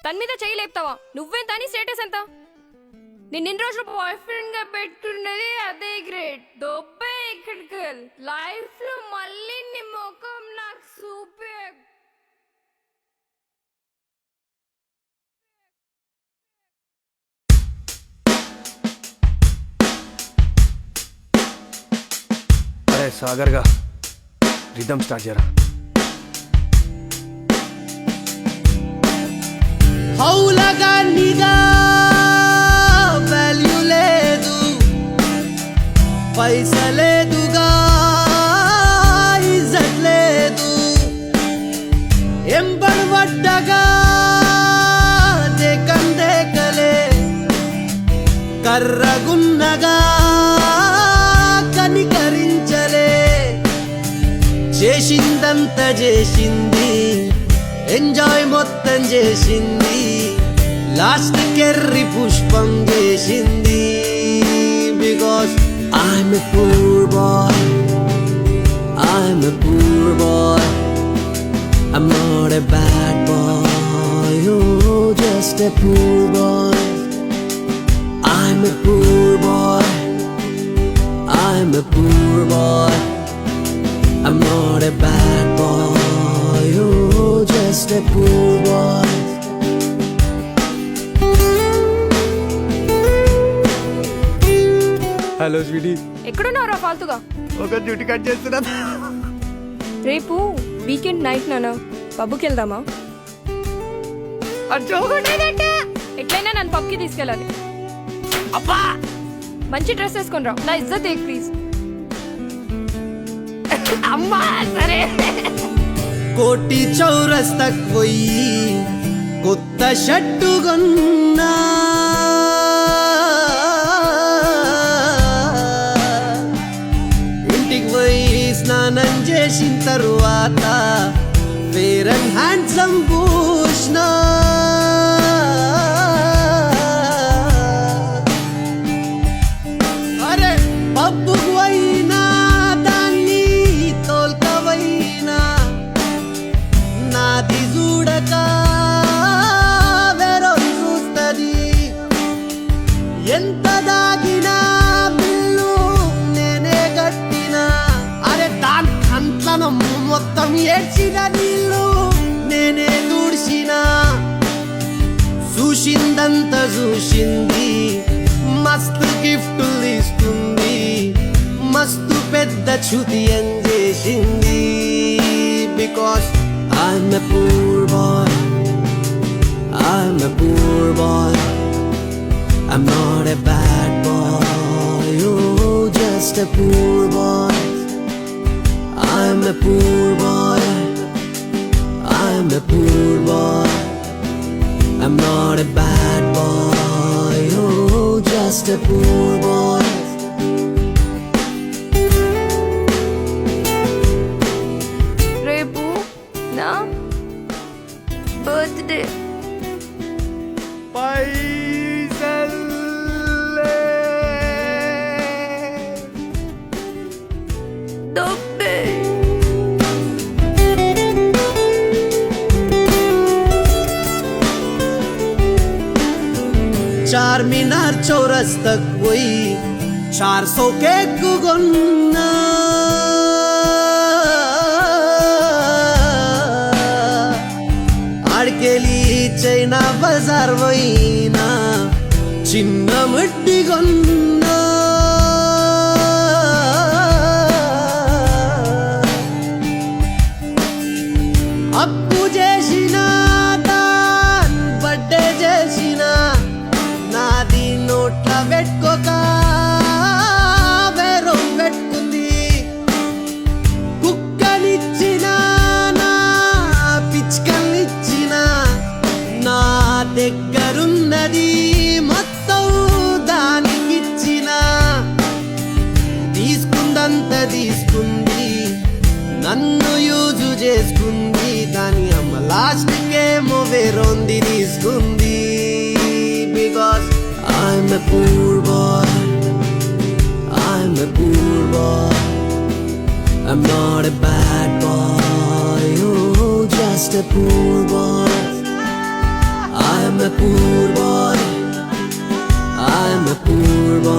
తన మీద చెయ్యి లేపుతావా? నువ్వెంత అని స్టేటస్ ఎంత? నేను ఇన్ని రోజులు బాయ్ ఫ్రెండ్ గా పెట్టున్నది అదే గ్రేట్. దొబ్బే ఇక్కడికి లైఫ్ లో మళ్ళీ నీ ముఖం నాకు సూపర్. అరే సాగర్గా రిథమ్ స్టార్ట్ చేయరా. హౌలగా నిగా వాల్యూ లేదు, పైసలేదుగా ఇజ్జత్ లేదు, ఎంబడబడ్డగా దేకందేకలే, కర్రగున్నగా కనికరించలే, చేసిందంత చేసింది, ఎంజాయ్ మొత్తం చేసింది, లాస్ట్ కెర్రి పుష్పం చేసింది. Because I'm a poor boy, I'm a poor boy, I'm not a bad boy, oh just a poor boy. I'm a poor boy, I'm a poor boy, I'm not a bad boy, oh just a poor boy. Hello sweetie, ఎక్కడున్నారా ఫాల్తుగా? ఒక duty cut చేస్తున్నా. రేపు weekend night నాన్న పబ్కి వెళ్దామా? ఎట్లయినా నన్ను పబ్కి తీసుకెళ్ళాలి. అబ్బా మంచి డ్రెస్ వేసుకొని రా, నా ఇజ్జత్ ఏ ప్లీజ్. అమ్మా సరే. కోటి చౌరస్తకు పోయి కొత్త షర్టు కొన్నా, ఇంటికి పోయి స్నానం చేసిన తరువాత ఫేర్ అండ్ హ్యాండ్సమ్ పూసిన, అరే పబ్బుకు పోయినా దాన్ని తోల్కవైనా నాది చూడక వేరో చూస్తుంది, ఎంత దాగినా బిల్లు నేనే కట్టినా, అరే దాని కంట్లను మొత్తం ఏడ్చిన నీళ్ళు నేనే దూడ్చిన, చూసిందంతా చూసింది, మస్తు గిఫ్ట్లు ఇస్తుంది, మస్తు పెద్ద చుతియం చేసింది. Because I'm a poor boy, I'm a poor boy, I'm not a bad boy, oh just a poor boy. I'm a poor boy, I'm a poor boy, I'm not a bad boy, oh just a poor boy. రేపు నా birthday. దొబ్బే Charminar చౌరస్తకు పోయి 400 cake కొన్నా, ఆడికెళ్ళి China Bazar పోయినా చిన్న మట్టి కొన్నా, అప్పు చేసిన దాన్ బర్త్డే చేసిన, నాది నోట్ల పెట్టుకోక వేరో పెట్టుకుంది, కుక్కనిచ్చిన నా పిచ్చుకనిచ్చిన, నా దగ్గరున్నది మొత్తం దానికిచ్చిన, తీసుకుందంత తీసుకుంది, నన్ను యూజు చేసుకుంది, దాని అమ్మ లాస్ట్కేమో వేరొంది తీసుకుంది. Because I'm a poor boy, I'm a poor boy, I'm not a bad boy, oh just a poor boy. I am a poor boy, I am a poor boy.